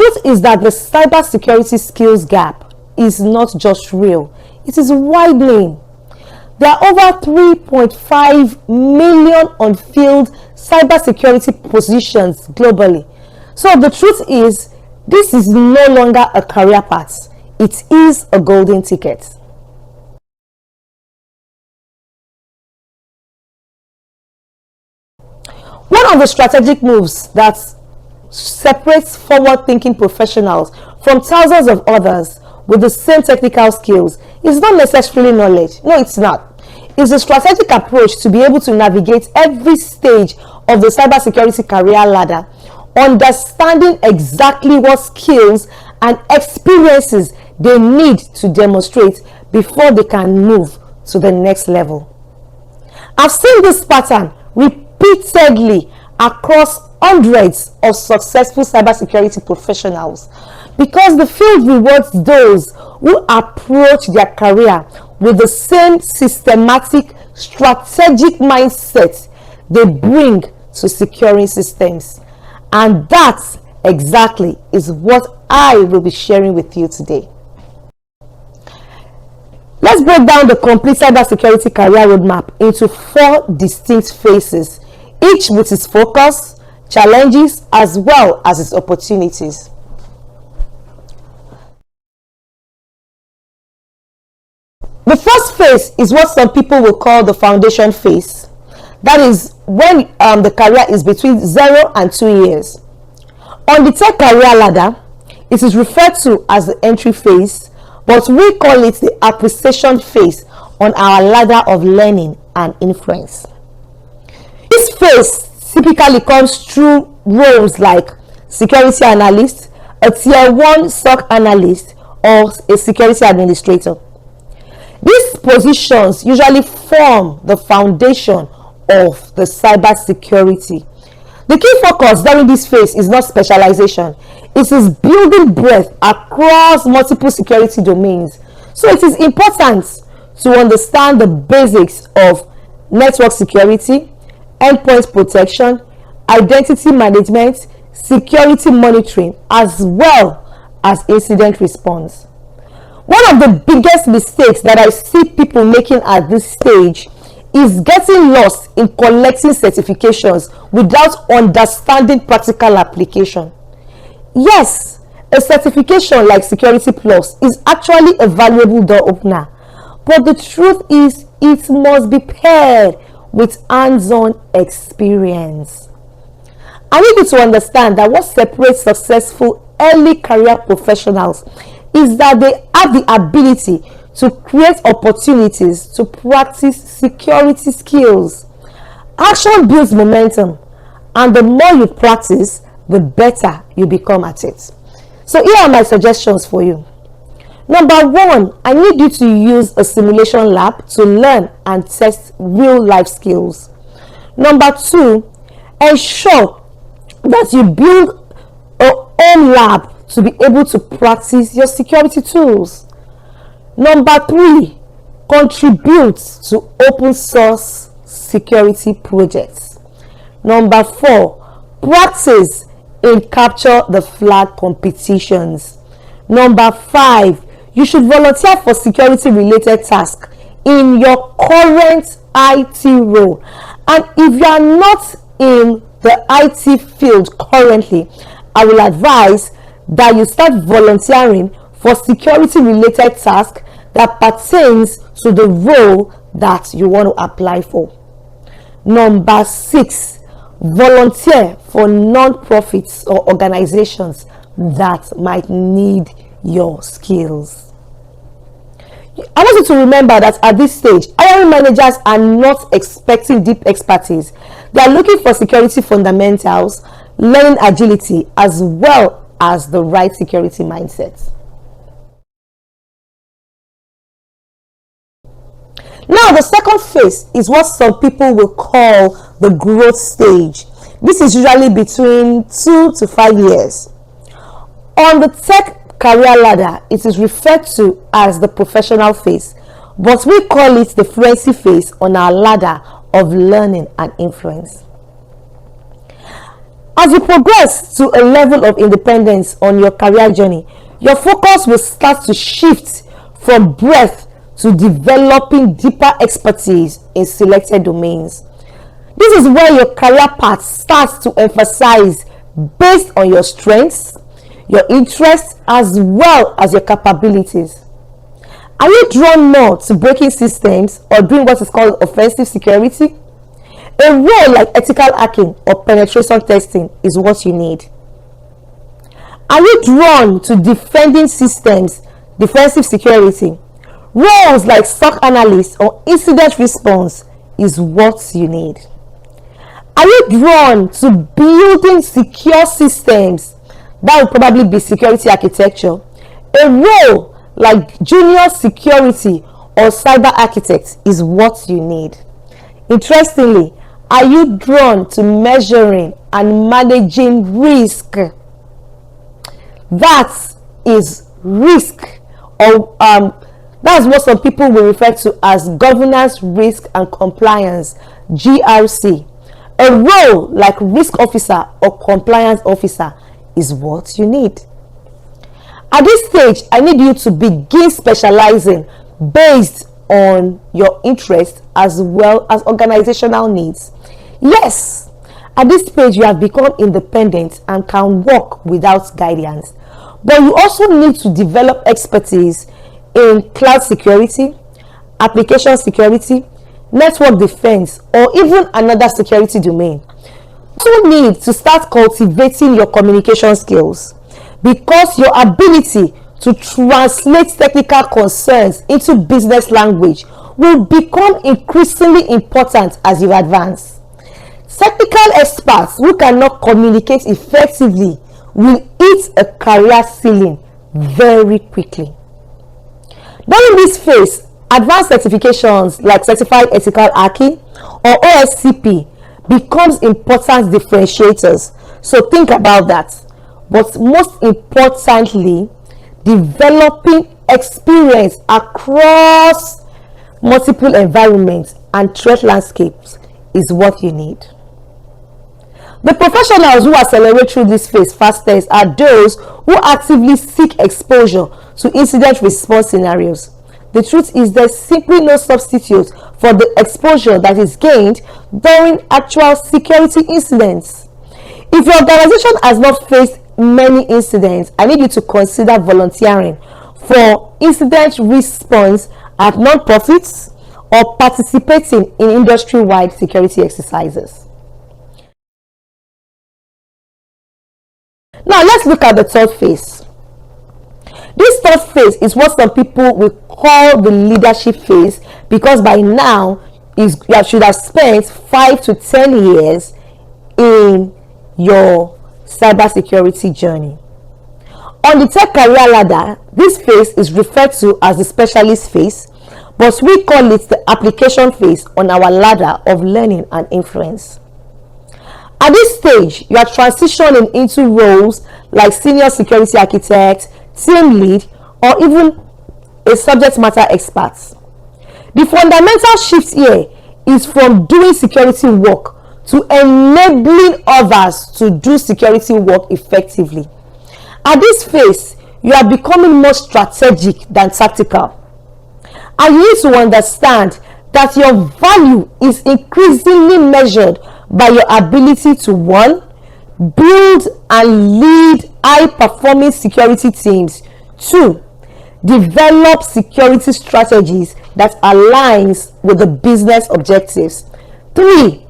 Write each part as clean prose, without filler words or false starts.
truth is that the cybersecurity skills gap is not just real, it is widening. There are over 3.5 million unfilled cybersecurity positions globally. So the truth is, this is no longer a career path, it is a golden ticket. One of the strategic moves that separates forward-thinking professionals from thousands of others with the same technical skills is not necessarily knowledge. No, it's not. It's a strategic approach to be able to navigate every stage of the cybersecurity career ladder, understanding exactly what skills and experiences they need to demonstrate before they can move to the next level. I've seen this pattern repeatedly across hundreds of successful cybersecurity professionals because the field rewards those who approach their career with the same systematic, strategic mindset they bring to securing systems. And that exactly is what I will be sharing with you today. Let's break down the complete cybersecurity career roadmap into 4 distinct phases, each with its focus, challenges, as well as its opportunities. The first phase is what some people will call the foundation phase. That is when the career is between 0 and 2 years. On the tech career ladder, it is referred to as the entry phase, but we call it the appreciation phase on our ladder of learning and influence. This phase typically comes through roles like security analyst, a tier 1 SOC analyst, or a security administrator. These positions usually form the foundation of the cybersecurity. The key focus during this phase is not specialization, it is building breadth across multiple security domains. So it is important to understand the basics of network security, endpoint protection, identity management, security monitoring, as well as incident response. One of the biggest mistakes that I see people making at this stage is getting lost in collecting certifications without understanding practical application. Yes, a certification like Security Plus is actually a valuable door opener, but the truth is it must be paired with hands-on experience. I need you to understand that what separates successful early career professionals is that they have the ability to create opportunities to practice security skills. Action builds momentum, and the more you practice, the better you become at it. So here are my suggestions for you. Number 1, I need you to use a simulation lab to learn and test real life skills. Number 2, ensure that you build a own lab to be able to practice your security tools. Number 3, contribute to open source security projects. Number 4, practice in capture the flag competitions. Number 5, you should volunteer for security related tasks in your current IT role. And if you are not in the IT field currently, I will advise that you start volunteering for security related tasks that pertains to the role that you want to apply for. Number 6, volunteer for non-profits or organizations that might need your skills. I want you to remember that at this stage, hiring managers are not expecting deep expertise. They are looking for security fundamentals, learning agility, as well as the right security mindset. Now, the second phase is what some people will call the growth stage. This is usually between 2 to 5 years. On the tech career ladder, it is referred to as the professional phase, but we call it the fluency phase on our ladder of learning and influence. As you progress to a level of independence on your career journey, your focus will start to shift from breadth to developing deeper expertise in selected domains. This is where your career path starts to emphasize based on your strengths, your interests, as well as your capabilities. Are you drawn more to breaking systems or doing what is called offensive security? A role like ethical hacking or penetration testing is what you need. Are you drawn to defending systems, defensive security? Roles like SOC analyst or incident response is what you need. Are you drawn to building secure systems? That would probably be security architecture. A role like junior security or cyber architect is what you need. Interestingly, are you drawn to measuring and managing risk? That is risk, or that's what some people will refer to as governance, risk and compliance, GRC. A role like risk officer or compliance officer is what you need. At this stage, I need you to begin specializing based on your interest as well as organizational needs. Yes, at this stage you have become independent and can work without guidance, but you also need to develop expertise in cloud security, application security, network defense, or even another security domain. You also need to start cultivating your communication skills, because your ability to translate technical concerns into business language will become increasingly important as you advance. Technical experts who cannot communicate effectively will hit a career ceiling very quickly. During this phase, advanced certifications like Certified Ethical Hacking or OSCP becomes important differentiators. So think about that. But most importantly, developing experience across multiple environments and threat landscapes is what you need. The professionals who accelerate through this phase fastest are those who actively seek exposure to incident response scenarios. The truth is there's simply no substitute for the exposure that is gained during actual security incidents. If your organization has not faced many incidents, I need you to consider volunteering for incident response at non-profits or participating in industry-wide security exercises. Now let's look at the third phase. This third phase is what some people will call the leadership phase, because by now you should have spent 5 to 10 years in your cybersecurity journey. On the tech career ladder, this phase is referred to as the specialist phase, but we call it the application phase on our ladder of learning and influence. At this stage, you are transitioning into roles like senior security architect, team lead, or even a subject matter expert. The fundamental shift here is from doing security work to enabling others to do security work effectively. At this phase, you are becoming more strategic than tactical. And you need to understand that your value is increasingly measured by your ability to, one, build and lead high-performing security teams, 2, develop security strategies that aligns with the business objectives, 3,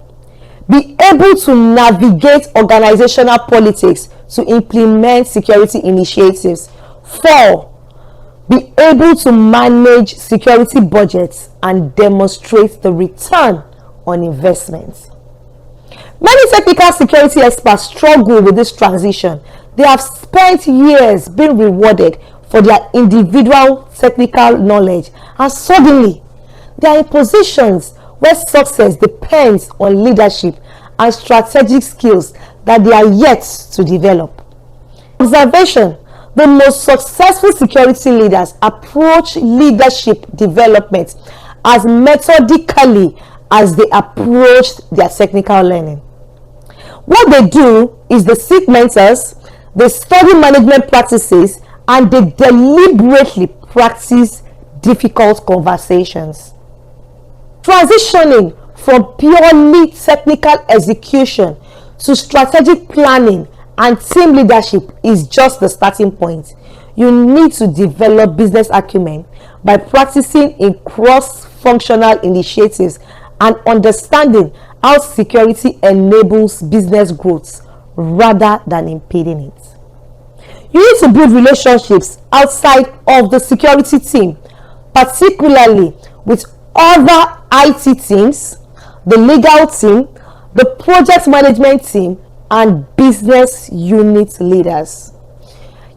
be able to navigate organizational politics to implement security initiatives, 4, be able to manage security budgets and demonstrate the return on investment. Many technical security experts struggle with this transition. They have spent years being rewarded for their individual technical knowledge, and suddenly they are in positions where success depends on leadership and strategic skills that they are yet to develop. Observation: the most successful security leaders approach leadership development as methodically as they approached their technical learning. What they do is they seek mentors, they study management practices, and they deliberately practice difficult conversations. Transitioning from purely technical execution to strategic planning and team leadership is just the starting point. You need to develop business acumen by practicing in cross-functional initiatives and understanding how security enables business growth rather than impeding it. You need to build relationships outside of the security team, particularly with other IT teams, the legal team, the project management team, and business unit leaders.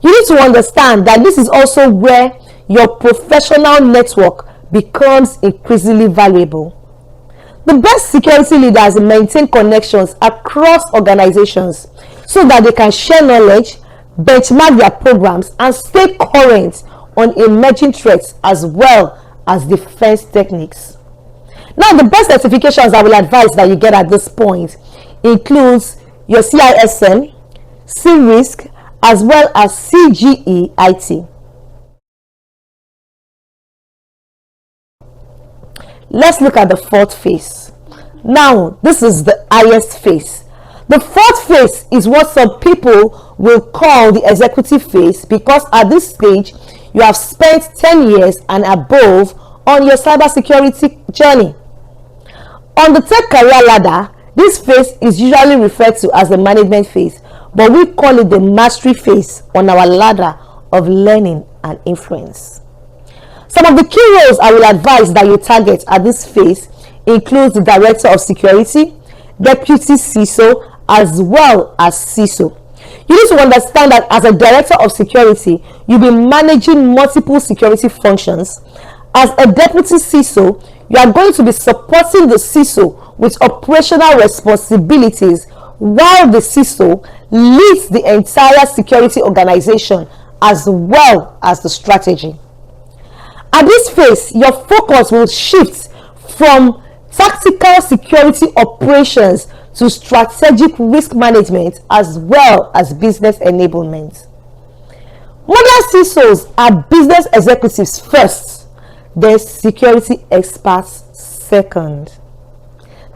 You need to understand that this is also where your professional network becomes increasingly valuable. The best security leaders maintain connections across organizations so that they can share knowledge, benchmark their programs, and stay current on emerging threats as well as defense techniques. Now, the best certifications I will advise that you get at this point includes your CISM, C-Risk, as well as CGE-IT. Let's look at the fourth phase. Now, this is the highest phase. The fourth phase is what some people will call the executive phase, because at this stage, you have spent 10 years and above on your cybersecurity journey. On the tech career ladder, this phase is usually referred to as the management phase, but we call it the mastery phase on our ladder of learning and influence. Some of the key roles I will advise that you target at this phase includes the Director of Security, Deputy CISO, as well as CISO. You need to understand that as a Director of Security, you'll be managing multiple security functions. As a Deputy CISO, you are going to be supporting the CISO with operational responsibilities, while the CISO leads the entire security organization as well as the strategy. At this phase, your focus will shift from tactical security operations to strategic risk management as well as business enablement. Modern CISOs are business executives first, then security experts second.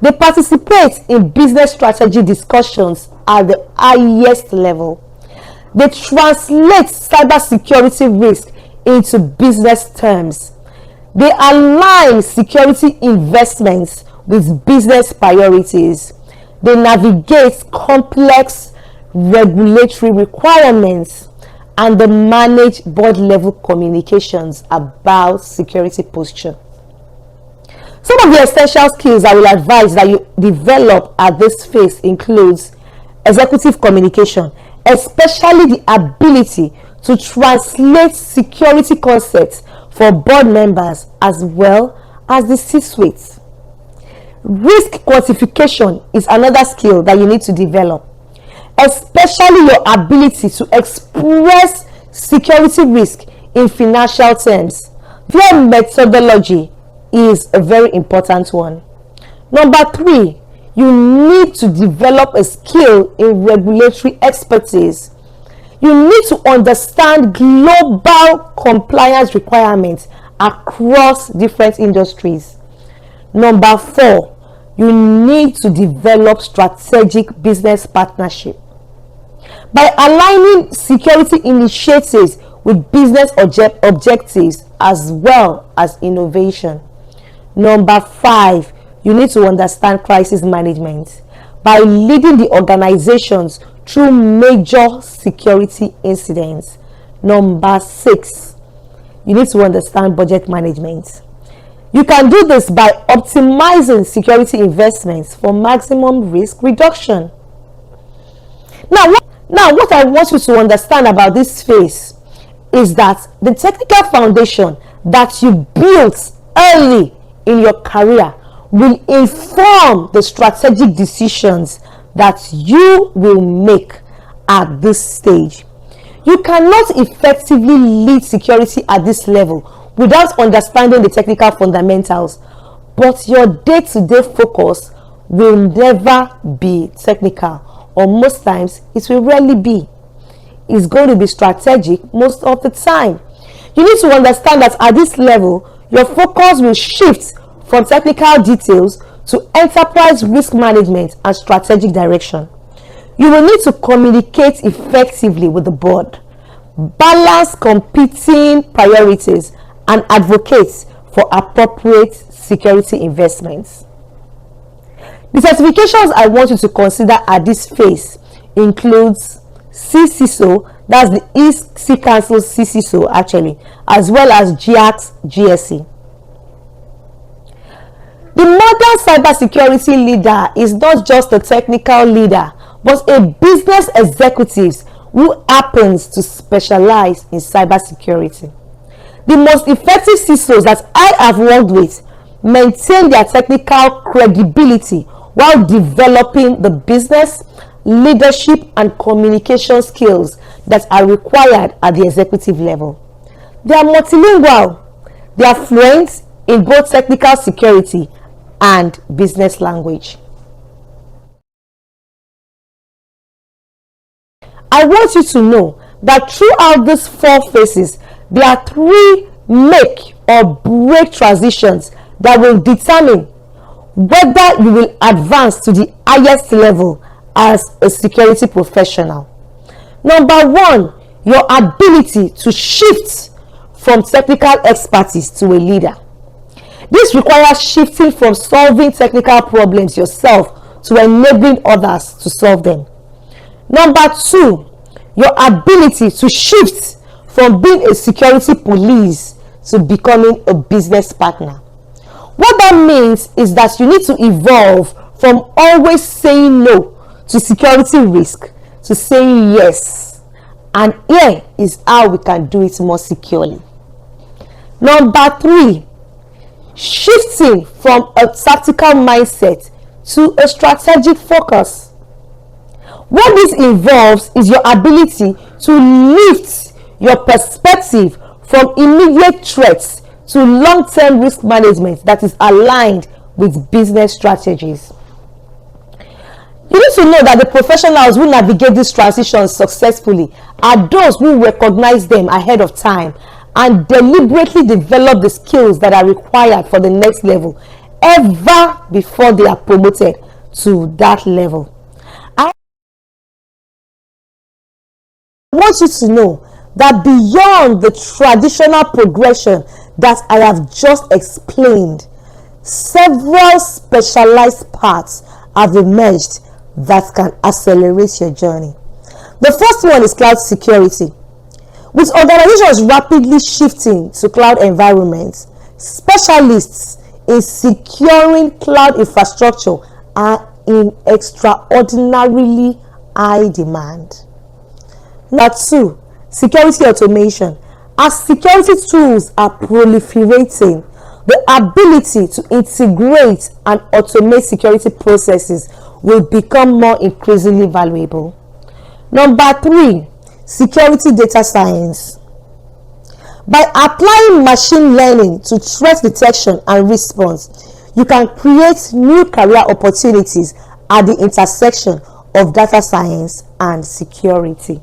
They participate in business strategy discussions at the highest level. They translate cybersecurity risk into business terms. They align security investments with business priorities. They navigate complex regulatory requirements, and they manage board level communications about security posture. Some of the essential skills I will advise that you develop at this phase includes executive communication, especially the ability to translate security concepts for board members as well as the C-suite. Risk quantification is another skill that you need to develop, especially your ability to express security risk in financial terms. Their methodology is a very important one. Number 3, you need to develop a skill in regulatory expertise. You need to understand global compliance requirements across different industries. Number 4, you need to develop strategic business partnership. By aligning security initiatives with business objectives as well as innovation. Number 5, you need to understand crisis management by leading the organizations through major security incidents. Number 6, you need to understand budget management. You can do this by optimizing security investments for maximum risk reduction. Now what I want you to understand about this phase is that the technical foundation that you built early in your career will inform the strategic decisions that you will make at this stage. You cannot effectively lead security at this level without understanding the technical fundamentals, but your day-to-day focus will never be technical or most times it will rarely be. It's going to be strategic most of the time. You need to understand that at this level, your focus will shift from technical details to enterprise risk management and strategic direction. You will need to communicate effectively with the board, balance competing priorities, and advocate for appropriate security investments. The certifications I want you to consider at this phase includes CCISO, that's the East Sea Council CCISO actually, as well as GIACS GSE. The modern cybersecurity leader is not just a technical leader, but a business executive who happens to specialize in cybersecurity. The most effective CISOs that I have worked with maintain their technical credibility while developing the business, leadership, and communication skills that are required at the executive level. They are multilingual. They are fluent in both technical security and business language. I want you to know that throughout these 4 phases, there are 3 make or break transitions that will determine whether you will advance to the highest level as a security professional. Number 1, your ability to shift from technical expertise to a leader. This requires shifting from solving technical problems yourself to enabling others to solve them. Number 2, your ability to shift from being a security police to becoming a business partner. What that means is that you need to evolve from always saying no to security risk to saying yes. And here is how we can do it more securely. Number 3, shifting from a tactical mindset to a strategic focus. What this involves is your ability to lift your perspective from immediate threats to long-term risk management that is aligned with business strategies. You need to know that the professionals who navigate these transitions successfully are those who recognize them ahead of time and deliberately develop the skills that are required for the next level ever before they are promoted to that level. I want you to know that beyond the traditional progression that I have just explained, several specialized paths have emerged that can accelerate your journey. The first one is cloud security. With organizations rapidly shifting to cloud environments, specialists in securing cloud infrastructure are in extraordinarily high demand. Number 2, security automation. As security tools are proliferating, the ability to integrate and automate security processes will become more increasingly valuable. Number 3, security data science. By applying machine learning to threat detection and response, you can create new career opportunities at the intersection of data science and security.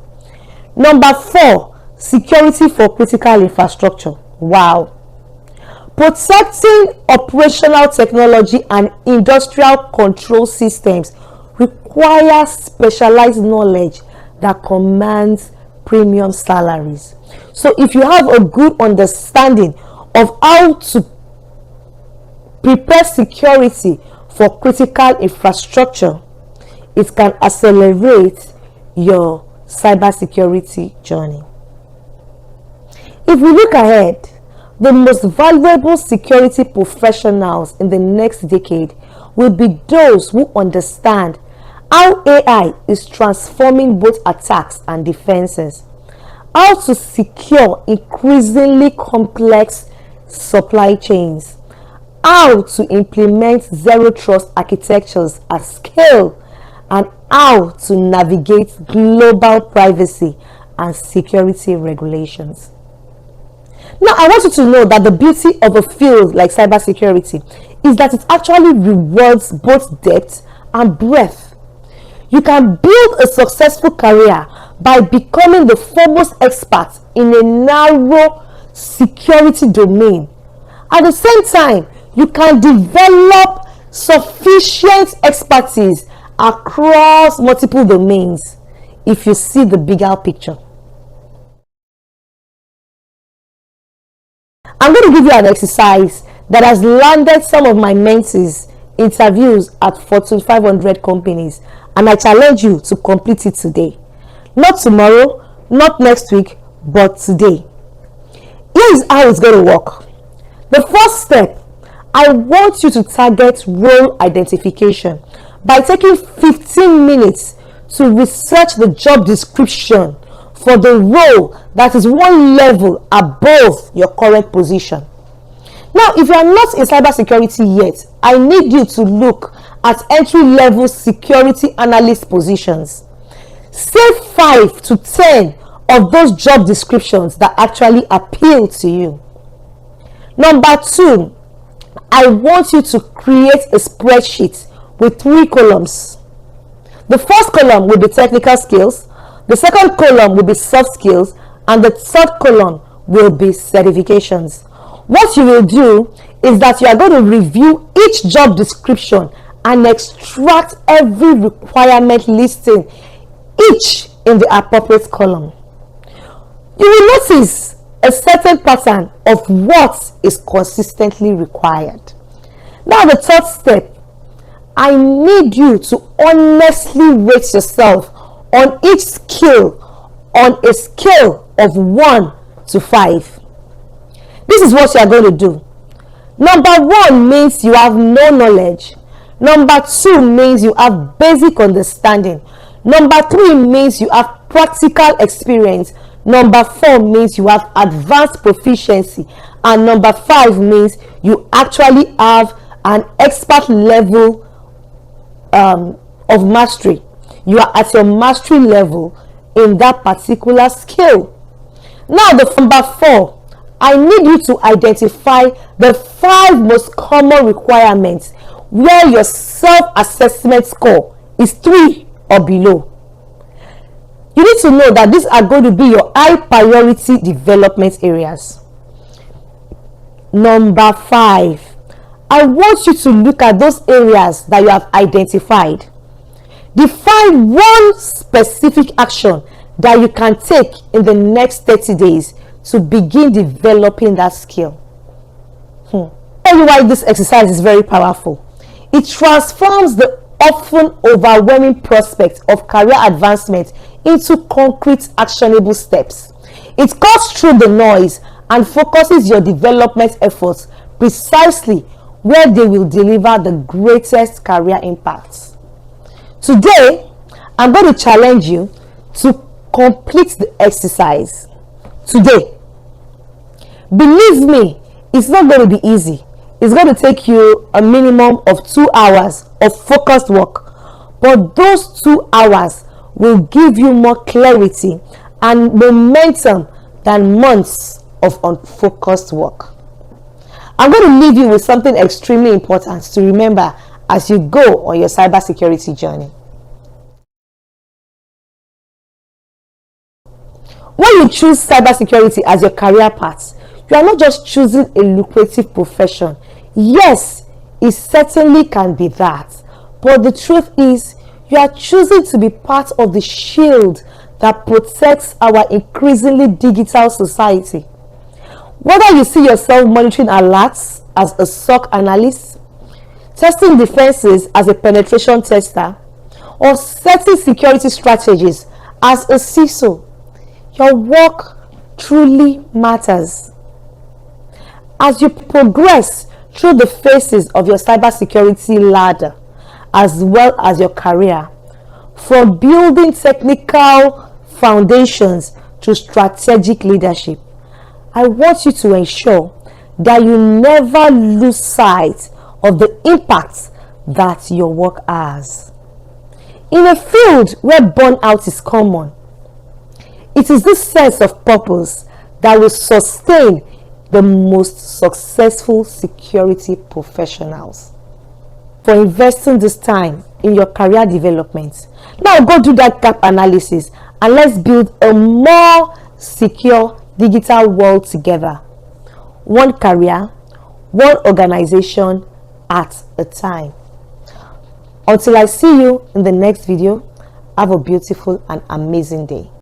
Number 4, security for critical infrastructure. Wow. Protecting operational technology and industrial control systems requires specialized knowledge that commands premium salaries. So if you have a good understanding of how to prepare security for critical infrastructure, it can accelerate your cybersecurity journey. If we look ahead, the most valuable security professionals in the next decade will be those who understand how AI is transforming both attacks and defenses, how to secure increasingly complex supply chains, how to implement zero trust architectures at scale, and how to navigate global privacy and security regulations. Now, I want you to know that the beauty of a field like cybersecurity is that it actually rewards both depth and breadth. You can build a successful career by becoming the foremost expert in a narrow security domain. At the same time, you can develop sufficient expertise across multiple domains if you see the bigger picture. I'm going to give you an exercise that has landed some of my mentees interviews at Fortune 500 companies, and I challenge you to complete it today. Not tomorrow, not next week, but today. Here is how it's going to work. The first step, I want you to target role identification by taking 15 minutes to research the job description for the role that is one level above your current position. Now, if you are not in cybersecurity yet, I need you to look at entry-level security analyst positions. Say 5 to 10 of those job descriptions that actually appeal to you. Number 2, I want you to create a spreadsheet with 3 columns. The first column will be technical skills, the second column will be soft skills, and the third column will be certifications. What you will do is that you are going to review each job description and extract every requirement listing, each in the appropriate column. You will notice a certain pattern of what is consistently required. Now, the third step, I need you to honestly rate yourself on each skill on a scale of 1 to 5. This is what you are going to do. Number 1 means you have no knowledge. Number 2 means you have basic understanding. Number 3 means you have practical experience. Number 4 means you have advanced proficiency. And number 5 means you actually have an expert level of mastery. You are at your mastery level in that particular skill. Now, the number 4, I need you to identify the 5 most common requirements where your self-assessment score is 3 or below. You need to know that these are going to be your high priority development areas. Number 5, I want you to look at those areas that you have identified. Define one specific action that you can take in the next 30 days to begin developing that skill. Tell you why this exercise is very powerful. It transforms the often overwhelming prospect of career advancement into concrete actionable steps. It cuts through the noise and focuses your development efforts precisely where they will deliver the greatest career impacts. Today, I'm going to challenge you to complete the exercise today. Believe me, it's not going to be easy. It's going to take you a minimum of 2 hours of focused work, but those 2 hours will give you more clarity and momentum than months of unfocused work. I'm going to leave you with something extremely important to remember as you go on your cybersecurity journey. When you choose cybersecurity as your career path, you are not just choosing a lucrative profession. Yes, it certainly can be that, but the truth is you are choosing to be part of the shield that protects our increasingly digital society. Whether you see yourself monitoring alerts as a SOC analyst, testing defenses as a penetration tester, or setting security strategies as a CISO, your work truly matters. As you progress through the phases of your cybersecurity ladder, as well as your career, from building technical foundations to strategic leadership, I want you to ensure that you never lose sight of the impact that your work has. In a field where burnout is common, it is this sense of purpose that will sustain the most successful security professionals. For investing this time in your career development. Now go do that gap analysis and let's build a more secure digital world together. One career, one organization at a time. Until I see you in the next video, have a beautiful and amazing day.